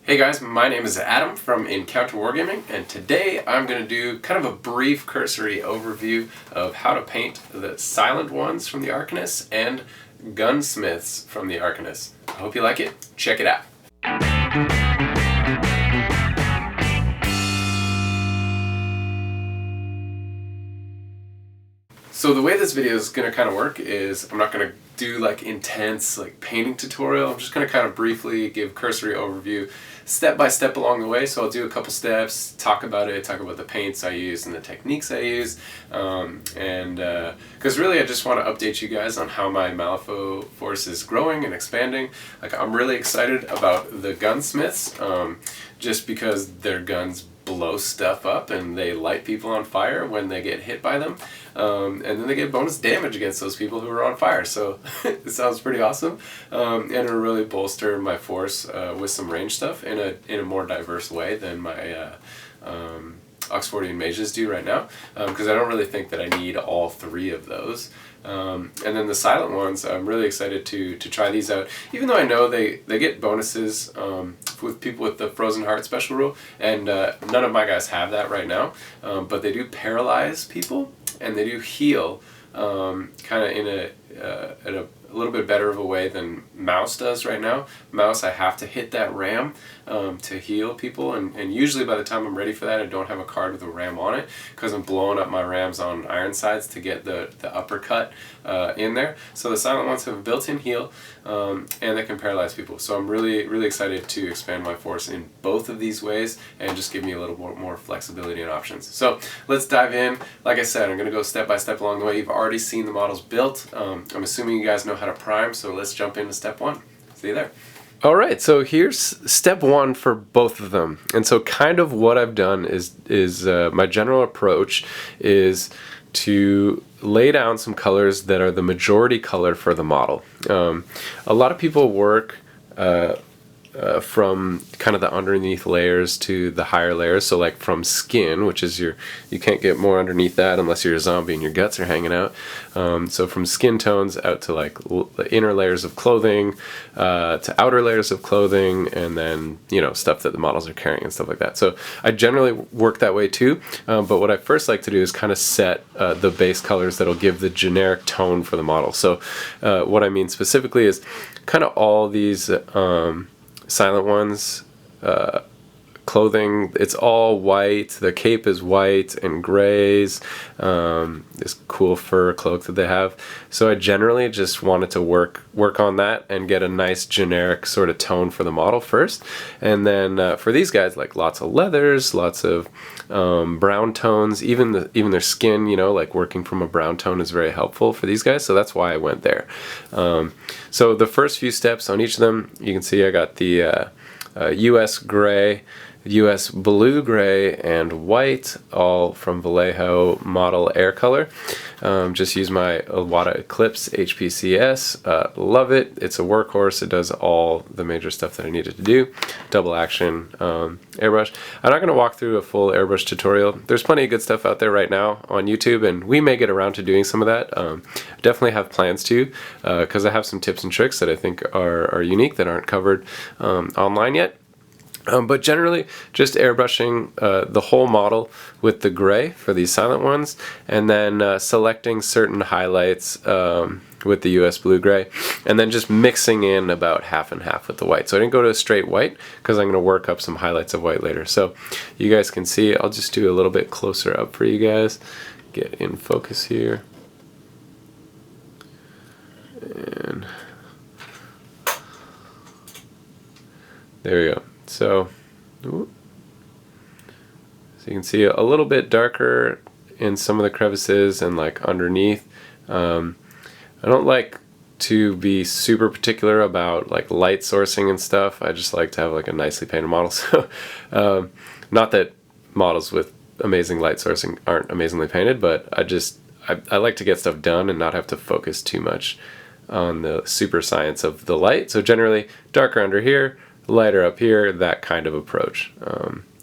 Hey guys, my name is Adam from Encounter Wargaming, and today I'm going to do kind of a brief cursory overview of how to paint the Silent Ones from the Arcanists and Gunsmiths from the Arcanists. I hope you like it. Check it out. So the way this video is going to kind of work is I'm not going to do like intense like painting tutorial. I'm just going to kind of briefly give cursory overview step by step along the way. So I'll do a couple steps, talk about it, talk about the paints I use and the techniques I use, because really I just want to update you guys on how my Malifaux force is growing and expanding. Like, I'm really excited about the Gunsmiths, just because their guns blow stuff up and they light people on fire when they get hit by them, and then they get bonus damage against those people who are on fire. So it sounds pretty awesome, and it'll really bolster my force with some range stuff in a more diverse way than my Oxfordian mages do right now, because I don't really think that I need all three of those. And then the Silent Ones, I'm really excited to try these out, even though I know they get bonuses with people with the Frozen Heart special rule, and none of my guys have that right now, but they do paralyze people and they do heal kind of in a little bit better of a way than Mouse does right now. Mouse, I have to hit that ram to heal people, and usually by the time I'm ready for that I don't have a card with a ram on it, because I'm blowing up my rams on Ironsides to get the uppercut in there. So the Silent Ones have a built-in heal, and they can paralyze people. So I'm really excited to expand my force in both of these ways and just give me a little more flexibility and options. So let's dive in. Like I said, I'm going to go step by step along the way. You've already seen the models built. I'm assuming you guys know how to prime, so let's jump into step one. See you there. Alright, so here's step one for both of them. And so kind of what I've done is my general approach is to lay down some colors that are the majority color for the model. A lot of people work from kind of the underneath layers to the higher layers, so like from skin, which is you can't get more underneath that unless you're a zombie and your guts are hanging out, so from skin tones out to like the inner layers of clothing, to outer layers of clothing, and then stuff that the models are carrying and stuff like that. So I generally work that way too, but what I first like to do is kind of set the base colors that'll give the generic tone for the model. So what I mean specifically is kind of all these Silent Ones clothing, it's all white. The cape is white and grays, this cool fur cloak that they have. So I generally just wanted to work on that and get a nice generic sort of tone for the model first, and then for these guys, like lots of leathers, lots of brown tones, even their skin, like working from a brown tone is very helpful for these guys, so that's why I went there. So the first few steps on each of them, you can see I got the US gray, US blue gray, and white, all from Vallejo model air color. Just use my Iwata Eclipse HPCS. Love it. It's a workhorse. It does all the major stuff that I needed to do. Double action airbrush. I'm not going to walk through a full airbrush tutorial. There's plenty of good stuff out there right now on YouTube, and we may get around to doing some of that. Definitely have plans to, because I have some tips and tricks that I think are unique that aren't covered online yet. But generally, just airbrushing the whole model with the gray for these Silent Ones, and then selecting certain highlights with the US blue gray, and then just mixing in about half and half with the white. So I didn't go to a straight white because I'm going to work up some highlights of white later. So you guys can see, I'll just do a little bit closer up for you guys. Get in focus here. And there we go. So you can see a little bit darker in some of the crevices and like underneath. I don't like to be super particular about like light sourcing and stuff. I just like to have like a nicely painted model. So not that models with amazing light sourcing aren't amazingly painted, but I like to get stuff done and not have to focus too much on the super science of the light. So generally darker under here, lighter up here, that kind of approach,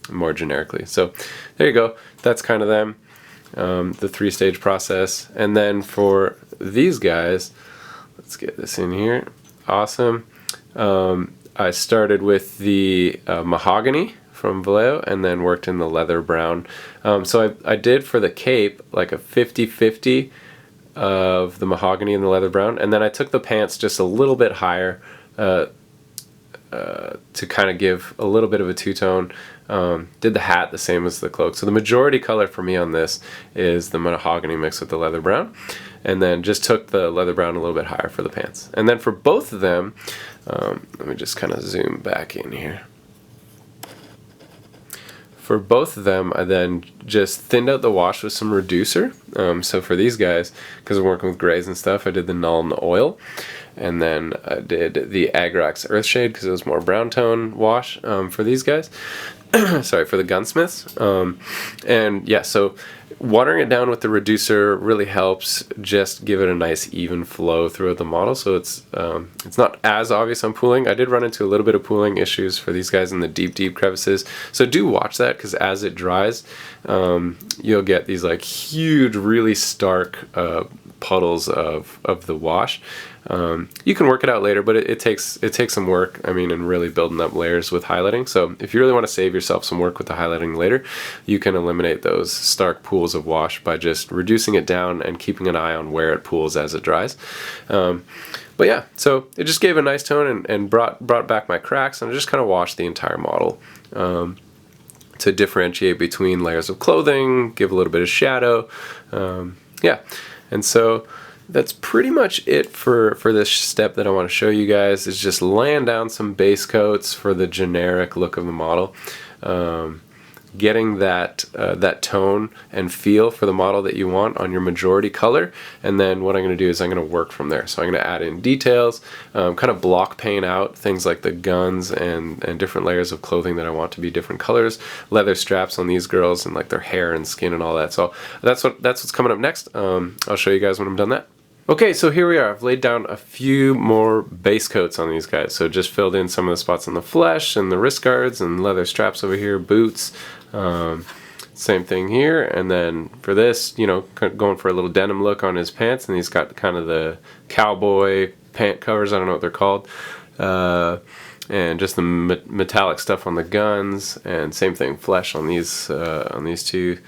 more generically. So there you go. That's kind of them, the three-stage process. And then for these guys, let's get this in here. Awesome. I started with the mahogany from Vallejo and then worked in the leather brown. So I did for the cape like a 50-50 of the mahogany and the leather brown, and then I took the pants just a little bit higher to kind of give a little bit of a two-tone. Did the hat the same as the cloak. So the majority color for me on this is the mahogany mixed with the leather brown, and then just took the leather brown a little bit higher for the pants. And then for both of them, let me just kind of zoom back in here. For both of them, I then just thinned out the wash with some reducer. So for these guys, because I'm working with grays and stuff, I did the null and the oil. And then I did the Agrax Earthshade because it was more brown tone wash for these guys. Sorry, for the Gunsmiths. And yeah, so watering it down with the reducer really helps just give it a nice even flow throughout the model, so it's not as obvious on pooling. I did run into a little bit of pooling issues for these guys in the deep crevices, so do watch that, because as it dries, you'll get these like huge, really stark puddles of the wash. You can work it out later, but it takes some work, I mean, and really building up layers with highlighting. So if you really want to save yourself some work with the highlighting later, you can eliminate those stark pools of wash by just reducing it down and keeping an eye on where it pools as it dries. But yeah, so it just gave a nice tone and brought back my cracks, and I just kind of washed the entire model to differentiate between layers of clothing, give a little bit of shadow. Yeah, and so that's pretty much it for this step that I want to show you guys, is just laying down some base coats for the generic look of the model, getting that tone and feel for the model that you want on your majority color, and then what I'm going to do is I'm going to work from there. So I'm going to add in details, kind of block paint out things like the guns and different layers of clothing that I want to be different colors, leather straps on these girls, and like their hair and skin and all that. So that's what's coming up next. I'll show you guys when I'm done that. Okay, so here we are. I've laid down a few more base coats on these guys. So just filled in some of the spots on the flesh and the wrist guards and leather straps over here, boots. Same thing here. And then for this, you know, going for a little denim look on his pants, and he's got kind of the cowboy pant covers, I don't know what they're called. And just the metallic stuff on the guns, and same thing, flesh on these two.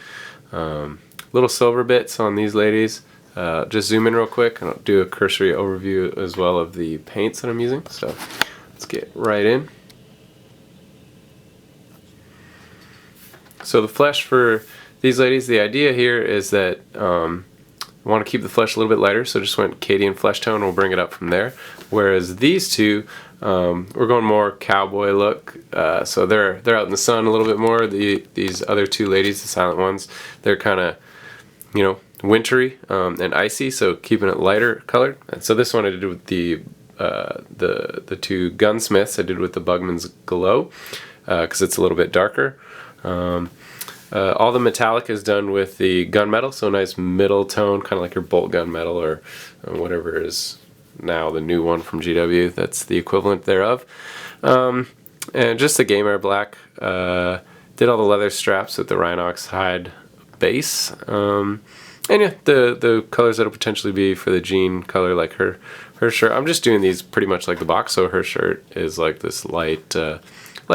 Little silver bits on these ladies. Just zoom in real quick and I'll do a cursory overview as well of the paints that I'm using. So let's get right in. So the flesh for these ladies, the idea here is that I want to keep the flesh a little bit lighter, so just went Cadian flesh tone, we'll bring it up from there. Whereas these two, we're going more cowboy look, so they're out in the sun a little bit more. These other two ladies, the Silent Ones, they're kind of, you know, wintry and icy, so keeping it lighter colored. And so this one I did with the two Gunsmiths. I did with the Bugman's Glow because it's a little bit darker. All the metallic is done with the gunmetal, so a nice middle tone, kind of like your bolt gunmetal or whatever is now the new one from GW. That's the equivalent thereof. And just the Game Air Black. Did all the leather straps with the Rhinox hide base. And yeah, the colors that'll potentially be for the jean color, like her shirt. I'm just doing these pretty much like the box, so her shirt is like this light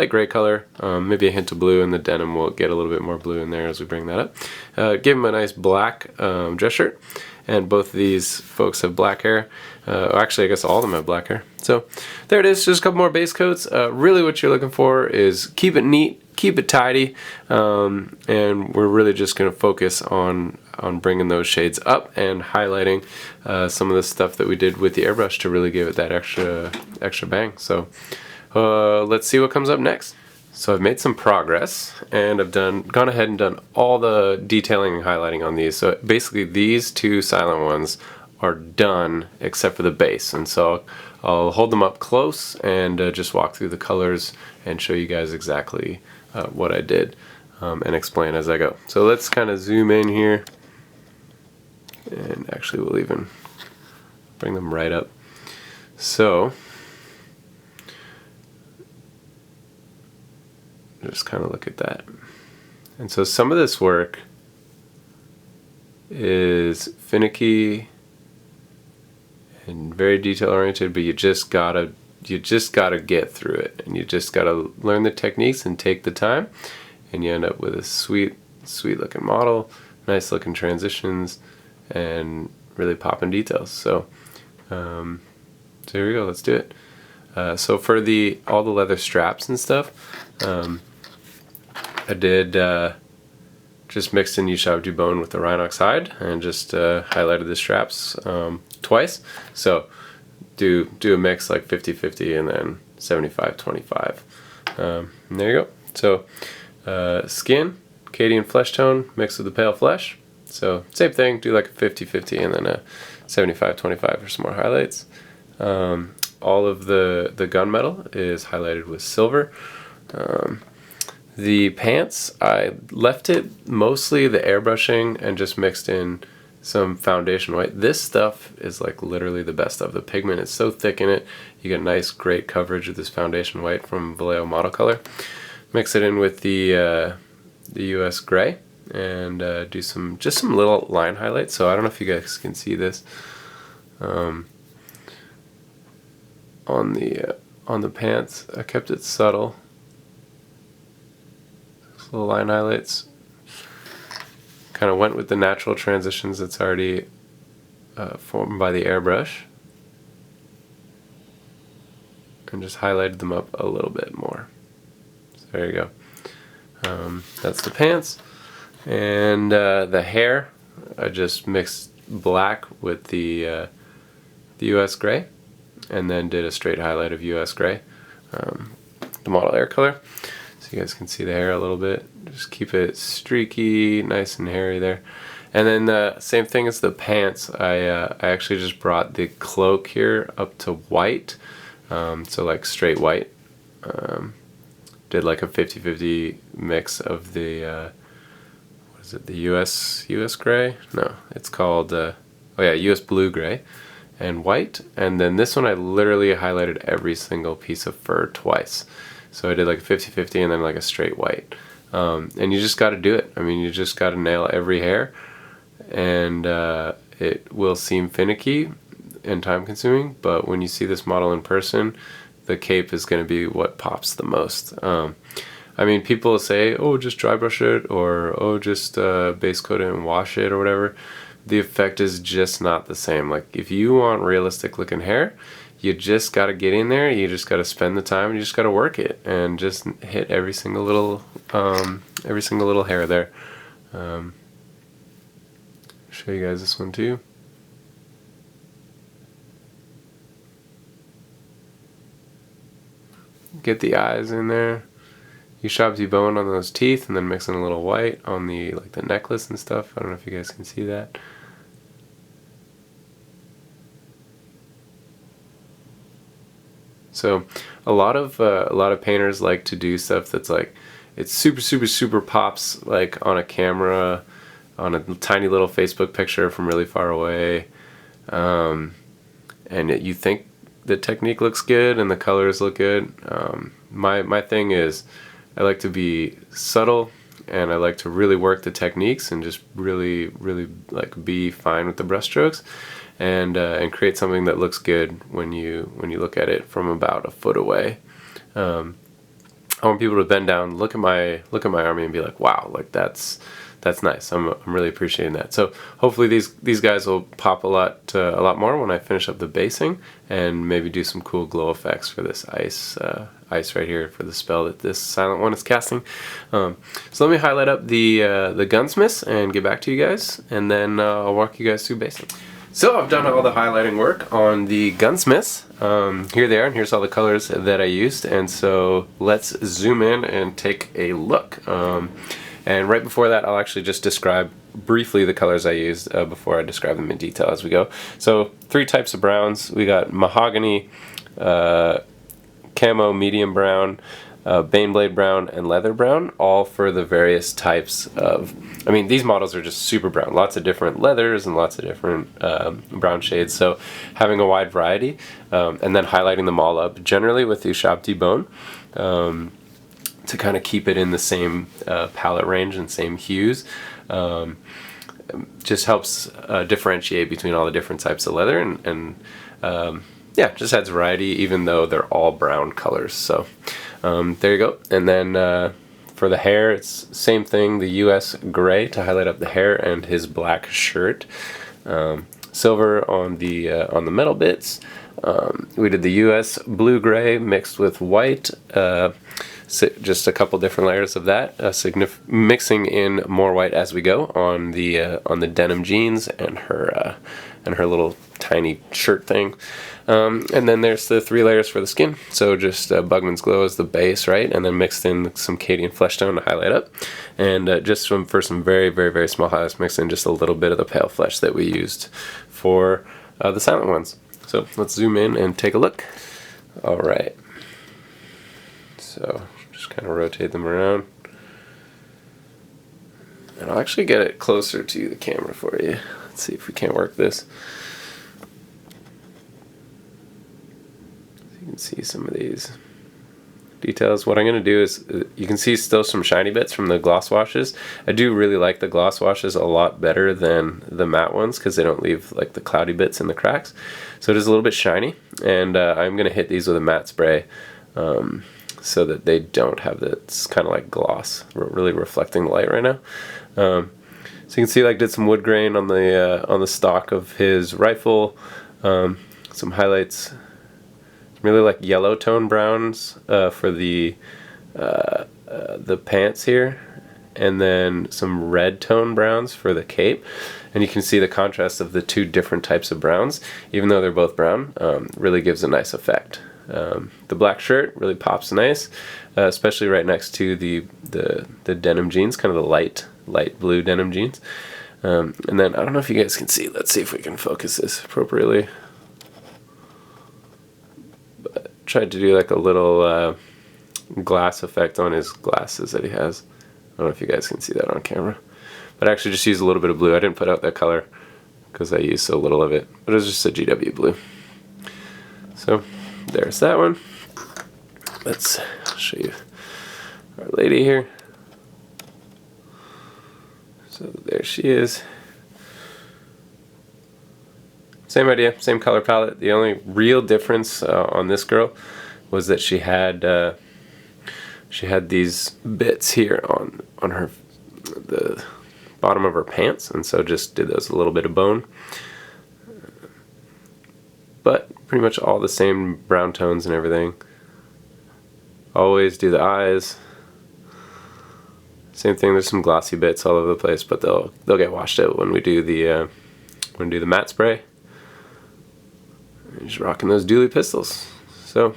gray color, maybe a hint of blue, and the denim will get a little bit more blue in there as we bring that up. Give him a nice black dress shirt, and both of these folks have black hair. Actually, I guess all of them have black hair. So there it is, just a couple more base coats. Really what you're looking for is keep it neat, keep it tidy, and we're really just going to focus on bringing those shades up and highlighting some of the stuff that we did with the airbrush to really give it that extra bang. So let's see what comes up next. So I've made some progress, and I've gone ahead and done all the detailing and highlighting on these. So basically these two Silent Ones are done except for the base, and so I'll hold them up close and just walk through the colors and show you guys exactly what I did and explain as I go. So let's kind of zoom in here, and actually we'll even bring them right up. So just kind of look at that. And so some of this work is finicky and very detail oriented, but you just gotta you just got to get through it, and you just got to learn the techniques and take the time, and you end up with a sweet looking model, nice looking transitions, and really popping details. So so here we go, let's do it. So for all the leather straps and stuff, I did just mixed in Ushabti bone with the Rhinox hide, and just highlighted the straps twice. So do a mix like 50-50 and then 75-25. And there you go. So skin, Cadian flesh tone mixed with the pale flesh. So same thing, do like a 50-50 and then a 75-25 for some more highlights. All of the gunmetal is highlighted with silver. The pants, I left it mostly the airbrushing and just mixed in some foundation white. This stuff is like literally the best of. The pigment is so thick in it. You get nice, great coverage with this foundation white from Vallejo Model Color. Mix it in with the US gray and do just some little line highlights. So I don't know if you guys can see this. On the pants, I kept it subtle. Little line highlights. Kind of went with the natural transitions that's already formed by the airbrush, and just highlighted them up a little bit more. So there you go. That's the pants. And the hair, I just mixed black with the US gray, and then did a straight highlight of US gray, the model air color. So you guys can see the hair a little bit. Just keep it streaky, nice and hairy there. And then the same thing as the pants, I actually just brought the cloak here up to white, so like straight white. Did like a 50-50 mix of the what is it, the US gray? No, it's called oh yeah, US blue gray and white. And then this one I literally highlighted every single piece of fur twice. So I did like a 50-50 and then like a straight white. And you just got to do it. I mean, you just got to nail every hair, and it will seem finicky and time consuming, but when you see this model in person, the cape is going to be what pops the most. I mean, people say, oh, just dry brush it, or oh, just base coat it and wash it or whatever. The effect is just not the same. Like, if you want realistic looking hair, you just got to get in there, you just got to spend the time, and you just got to work it and just hit every single little hair there. Show you guys this one too. Get the eyes in there. Ushabti bone on those teeth, and then mix in a little white on the the necklace and stuff. I don't know if you guys can see that. So a lot of painters like to do stuff that's like, it's super pops like on a camera, on a tiny little Facebook picture from really far away, and you think the technique looks good and the colors look good. My thing is, I like to be subtle, and I like to really work the techniques and just really like be fine with the brushstrokes, and create something that looks good when you look at it from about a foot away. I want people to bend down, look at my army, and be like, wow, like that's nice. I'm really appreciating that. So hopefully these guys will pop a lot more when I finish up the basing, and maybe do some cool glow effects for this ice right here for the spell that this Silent One is casting. So let me highlight up the Gunsmiths and get back to you guys, and then I'll walk you guys through basing. So I've done all the highlighting work on the Gunsmiths. Here they are, and here's all the colors that I used. And so let's zoom in and take a look. And right before that, I'll actually just describe briefly the colors I used before I describe them in detail as we go. So 3 types of browns. We got mahogany, camo medium brown, Baneblade brown, and leather brown, all for the various types of, I mean, these models are just super brown, lots of different leathers and lots of different brown shades, so having a wide variety, and then highlighting them all up, generally with Ushabti bone, to kind of keep it in the same palette range and same hues. Just helps differentiate between all the different types of leather, and yeah, just adds variety even though they're all brown colors. So there you go. And then for the hair, it's same thing, the US gray to highlight up the hair and his black shirt. Silver on the metal bits. We did the US blue gray mixed with white. Just a couple different layers of that, mixing in more white as we go on the denim jeans and her little tiny shirt thing. And then there's the 3 layers for the skin. So just Bugman's Glow as the base, right? And then mixed in some Cadian Flesh Tone to highlight up. And just for some very, very, very small highlights, mixed in just a little bit of the pale flesh that we used for the Silent Ones. So let's zoom in and take a look. All right. So just kind of rotate them around. And I'll actually get it closer to the camera for you. Let's see if we can't work this. You can see some of these details. What I'm going to do is, you can see still some shiny bits from the gloss washes. I do really like the gloss washes a lot better than the matte ones because they don't leave like the cloudy bits in the cracks. So it is a little bit shiny, and I'm going to hit these with a matte spray so that they don't have this kind of like gloss really reflecting the light right now. So you can see, like, did some wood grain on the stock of his rifle, some highlights. Really like yellow tone browns for the pants here, and then some red tone browns for the cape. And you can see the contrast of the 2 different types of browns, even though they're both brown, really gives a nice effect. The black shirt really pops nice, especially right next to the denim jeans, kind of the light blue denim jeans. And then I don't know if you guys can see. Let's see if we can focus this appropriately. Tried to do like a little glass effect on his glasses that he has. I don't know if you guys can see that on camera, but I actually just used a little bit of blue. I didn't put out that color because I used so little of it, but it was just a GW blue. So there's that one. Let's show you our lady here. So there she is. Same idea, same color palette. The only real difference on this girl was that she had these bits here on her the bottom of her pants, and so just did those a little bit of bone. But pretty much all the same brown tones and everything. Always do the eyes. Same thing. There's some glossy bits all over the place, but they'll get washed out when we do the matte spray. Just rocking those dually pistols. So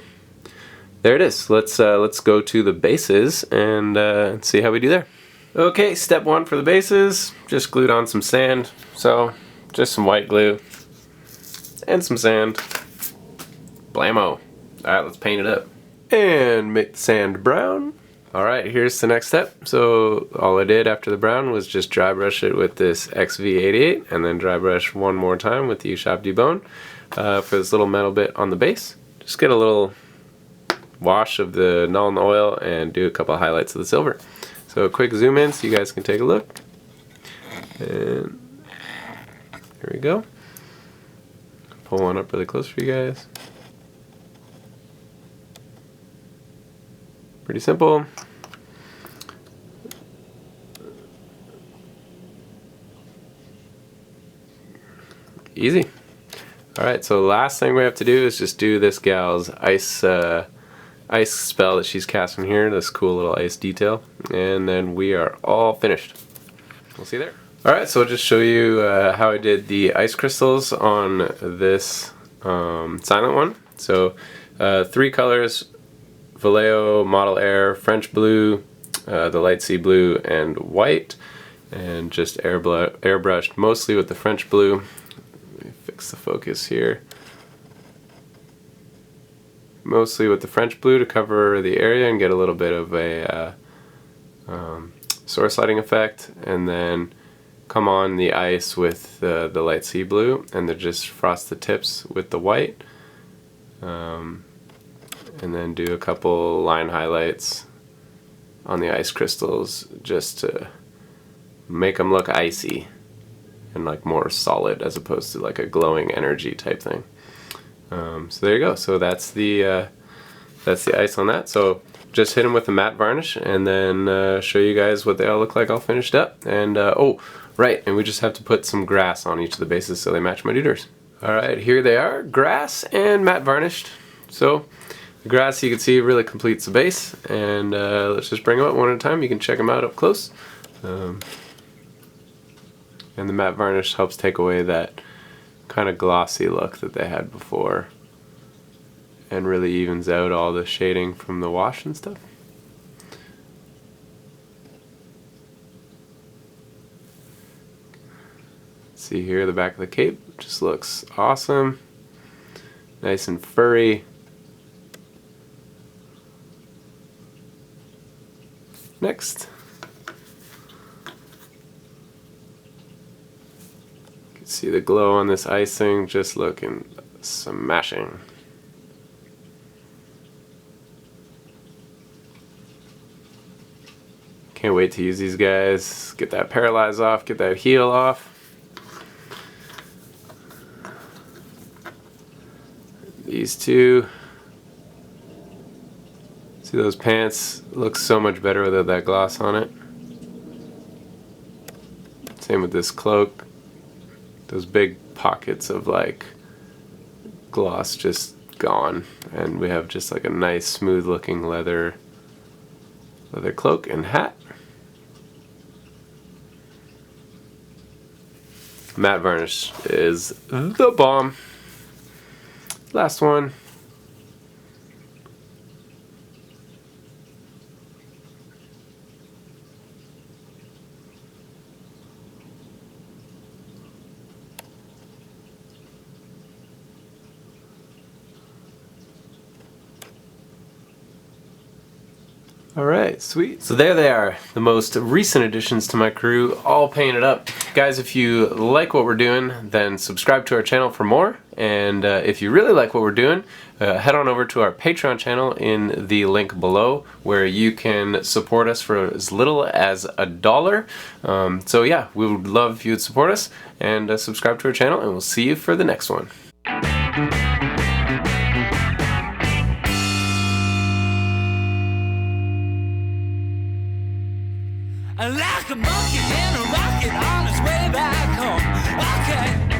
there it is. Let's go to the bases and see how we do there. Okay, step 1 for the bases. Just glued on some sand. So just some white glue and some sand. Blammo. All right, let's paint it up and make the sand brown. All right, here's the next step. So all I did after the brown was just dry brush it with this XV88 and then dry brush one more time with the U-Shop Debone. For this little metal bit on the base. Just get a little wash of the Nuln oil and do a couple of highlights of the silver. So a quick zoom in so you guys can take a look. And here we go. Pull one up really close for you guys. Pretty simple. Easy. Alright, so the last thing we have to do is just do this gal's ice spell that she's casting here, this cool little ice detail, and then we are all finished. We'll see you there. Alright, so I'll just show you how I did the ice crystals on this Silent One. So 3 colors, Vallejo, Model Air, French Blue, the Light Sea Blue, and white, and just airbrushed mostly with the French Blue. Fix the focus here. Mostly with the French Blue to cover the area and get a little bit of a source lighting effect, and then come on the ice with the Light Sea Blue and then just frost the tips with the white, and then do a couple line highlights on the ice crystals just to make them look icy and like more solid as opposed to like a glowing energy type thing. So there you go. So that's the ice on that. So just hit them with a matte varnish and then show you guys what they all look like all finished up. And oh, right, and we just have to put some grass on each of the bases so they match my duders. Alright, here they are, grass and matte varnished. So the grass, you can see, really completes the base. And let's just bring them up one at a time. You can check them out up close. And the matte varnish helps take away that kind of glossy look that they had before, and really evens out all the shading from the wash and stuff. See here the back of the cape just looks awesome, nice and furry. Next, you can see the glow on this icing, just looking smashing. Can't wait to use these guys, get that paralyze off, get that heel off. These two, see those pants, look so much better without that gloss on it. Same with this cloak, those big pockets of like gloss just gone, and we have just like a nice smooth looking leather cloak and hat. Matte varnish is the bomb. Last one. Alright, sweet. So there they are, the most recent additions to my crew, all painted up. Guys, if you like what we're doing, then subscribe to our channel for more. And if you really like what we're doing, head on over to our Patreon channel in the link below, where you can support us for as little as $1. So yeah, we would love if you would support us, and subscribe to our channel, and we'll see you for the next one. Like a monkey in a rocket on his way back home. Okay.